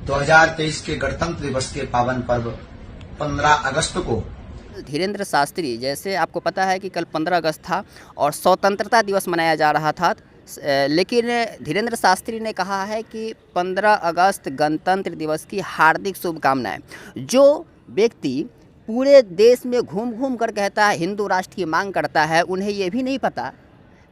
2023 के गणतंत्र दिवस के पावन पर्व 15 अगस्त को धीरेन्द्र शास्त्री, जैसे आपको पता है कि कल 15 अगस्त था और स्वतंत्रता दिवस मनाया जा रहा था, लेकिन धीरेन्द्र शास्त्री ने कहा है कि 15 अगस्त गणतंत्र दिवस की हार्दिक शुभकामनाएं। जो व्यक्ति पूरे देश में घूम घूम कर कहता है हिंदू राष्ट्र की मांग करता है, उन्हें ये भी नहीं पता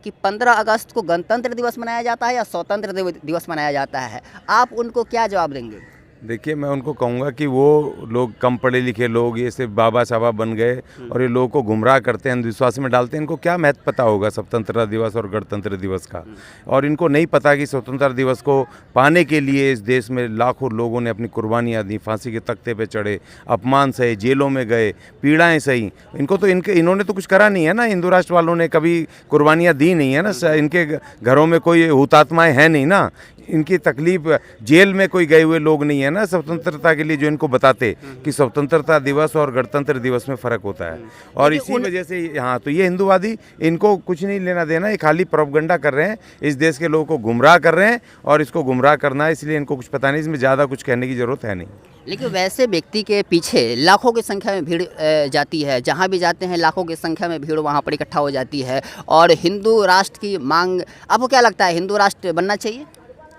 कि 15 अगस्त को गणतंत्र दिवस मनाया जाता है या स्वतंत्र दिवस मनाया जाता है। आप उनको क्या जवाब देंगे? देखिए, मैं उनको कहूँगा कि वो लोग कम पढ़े लिखे लोग ये सिर्फ बाबा साहब बन गए और ये लोगों को गुमराह करते हैं, अंधविश्वास में डालते हैं। इनको क्या महत्व पता होगा स्वतंत्रता दिवस और गणतंत्र दिवस का? और इनको नहीं पता कि स्वतंत्रता दिवस को पाने के लिए इस देश में लाखों लोगों ने अपनी कुर्बानियाँ दी, फांसी के तख्ते पे चढ़े, अपमान सहे, जेलों में गए, पीड़ाएँ सही। इनको तो इन्होंने तो कुछ करा नहीं है ना, हिंदू राष्ट्र वालों ने कभी कुर्बानियाँ दी नहीं है ना, इनके घरों में कोई हुतात्माएँ हैं नहीं ना, इनकी तकलीफ जेल में कोई गए हुए लोग नहीं है ना स्वतंत्रता के लिए, जो इनको बताते कि स्वतंत्रता दिवस और गणतंत्र दिवस में फ़र्क होता है। और इसी वजह से हाँ, तो ये हिंदूवादी, इनको कुछ नहीं लेना देना, ये खाली प्रोपगंडा कर रहे हैं, इस देश के लोगों को गुमराह कर रहे हैं और इसको गुमराह करना है, इसलिए इनको कुछ पता नहीं, इसमें ज़्यादा कुछ कहने की ज़रूरत है नहीं। लेकिन वैसे व्यक्ति के पीछे लाखों की संख्या में भीड़ जाती है, जहाँ भी जाते हैं लाखों की संख्या में भीड़ वहाँ पर इकट्ठा हो जाती है और हिंदू राष्ट्र की मांग। आपको क्या लगता है, हिंदू राष्ट्र बनना चाहिए?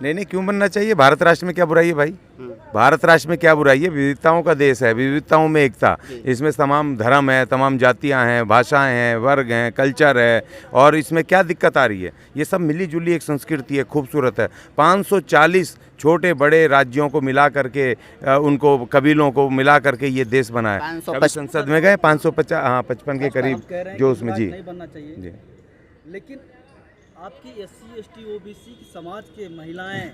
नहीं, क्यों बनना चाहिए? भारत राष्ट्र में क्या बुराई है भाई? भारत राष्ट्र में क्या बुराई है? विविधताओं का देश है, विविधताओं में एकता। इसमें तमाम धर्म है, तमाम जातियां हैं, भाषाएं हैं, वर्ग हैं, कल्चर है, और इसमें क्या दिक्कत आ रही है? ये सब मिली जुली एक संस्कृति है, खूबसूरत है। 540 छोटे बड़े राज्यों को मिला करके, उनको कबीलों को मिला करके ये देश बना है। कभी संसद में गए 555 के करीब जो उसमें जी बनना चाहिए। लेकिन आपकी SC ST OBC की समाज के महिलाएं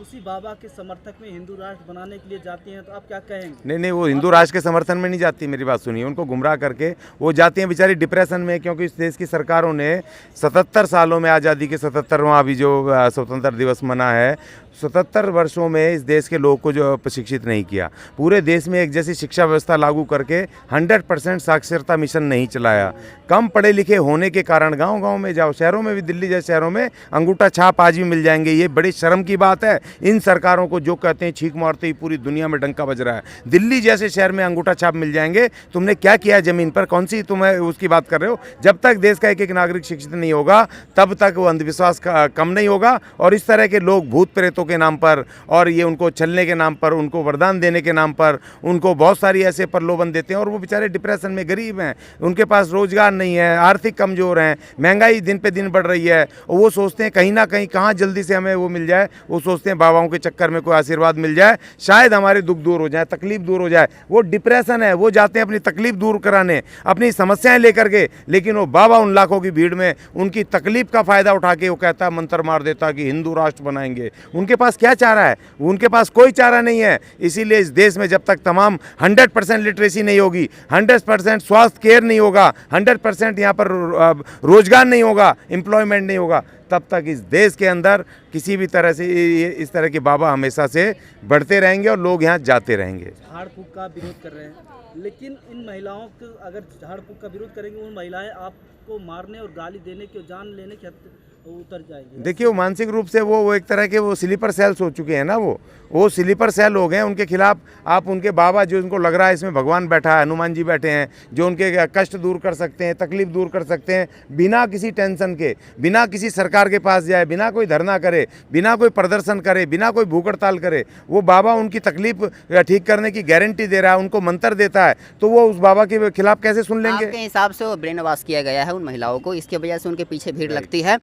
उसी बाबा के समर्थक में हिंदू राष्ट्र बनाने के लिए जाती हैं, तो आप क्या कहेंगे? नहीं, वो हिंदू राष्ट्र के समर्थन में नहीं जाती, मेरी बात सुनिए। उनको गुमराह करके वो जाती हैं बेचारी डिप्रेशन में, क्योंकि इस देश की सरकारों ने 77 सालों में, आज़ादी के 77वां अभी जो स्वतंत्रता दिवस मना है, 77 वर्षों में इस देश के लोगों को जो प्रशिक्षित नहीं किया। पूरे देश में एक जैसी शिक्षा व्यवस्था लागू करके 100% साक्षरता मिशन नहीं चलाया। कम पढ़े लिखे होने के कारण गांव-गांव में जाओ, शहरों में भी, दिल्ली जैसे शहरों में अंगूठा छाप आज भी मिल जाएंगे। ये बड़ी शर्म की बात है इन सरकारों को, जो कहते हैं छींक मारते ही पूरी दुनिया में डंका बज रहा है। दिल्ली जैसे शहर में अंगूठा छाप मिल जाएंगे। तुमने क्या किया है ज़मीन पर? कौन सी तुम्हें उसकी बात कर रहे हो? जब तक देश का एक एक नागरिक शिक्षित नहीं होगा तब तक वो अंधविश्वास का कम नहीं होगा। और इस तरह के लोग भूत प्रेतों के नाम पर और ये उनको छलने के नाम पर, उनको वरदान देने के नाम पर, उनको बहुत सारी ऐसे प्रलोभन देते हैं और वो बेचारे डिप्रेशन में, गरीब हैं, उनके पास रोजगार नहीं है, आर्थिक कमजोर हैं, महंगाई दिन पे दिन बढ़ रही है। और वो सोचते हैं कहीं ना कहीं कहाँ जल्दी से हमें वो मिल जाए, वो सोचते हैं बाबाओं के चक्कर में कोई आशीर्वाद मिल जाए, शायद हमारे दुख दूर हो जाए, तकलीफ दूर हो जाए। वो डिप्रेशन है, वो जाते हैं अपनी तकलीफ दूर कराने, अपनी समस्याएं लेकर के, लेकिन वो बाबा उन लाखों की भीड़ में उनकी तकलीफ का फायदा उठा के वो कहता है, मंत्र मार देता कि हिंदू राष्ट्र बनाएंगे। उनके पास क्या चारा है? उनके पास कोई चारा नहीं है। इसीलिए इस देश में जब तक तमाम 100% लिटरेसी नहीं होगी, 100% स्वास्थ्य केयर नहीं होगा, 100% यहाँ पर रोजगार नहीं होगा, एम्प्लॉयमेंट नहीं होगा, तब तक इस देश के अंदर किसी भी तरह से इस तरह के बाबा हमेशा से बढ़ते रहेंगे और लोग यहाँ जाते रहेंगे। झाड़ फूक का विरोध कर रहे हैं, लेकिन इन महिलाओं को अगर झाड़ फूक का विरोध करेंगे, उन महिलाएं आपको मारने और गाली देने की, जान लेने की उतर जाएंगे। देखिए, वो मानसिक रूप से वो एक तरह के वो स्लीपर सेल्स हो चुके हैं ना, वो स्लीपर सेल हो गए हैं। उनके खिलाफ आप उनके बाबा, जो उनको लग रहा है इसमें भगवान बैठा है, हनुमान जी बैठे हैं, जो उनके कष्ट दूर कर सकते हैं, तकलीफ दूर कर सकते हैं, बिना किसी टेंशन के, बिना किसी सरकार के पास जाए, बिना कोई धरना करे, बिना कोई प्रदर्शन करे, बिना कोई भूख हड़ताल करे, वो बाबा उनकी तकलीफ ठीक करने की गारंटी दे रहा है, उनको मंत्र देता है, तो वो उस बाबा के खिलाफ कैसे सुन लेंगे? आपके हिसाब से वो ब्रेन वॉश किया गया है उन महिलाओं को, इसकी वजह से उनके पीछे भीड़ लगती है।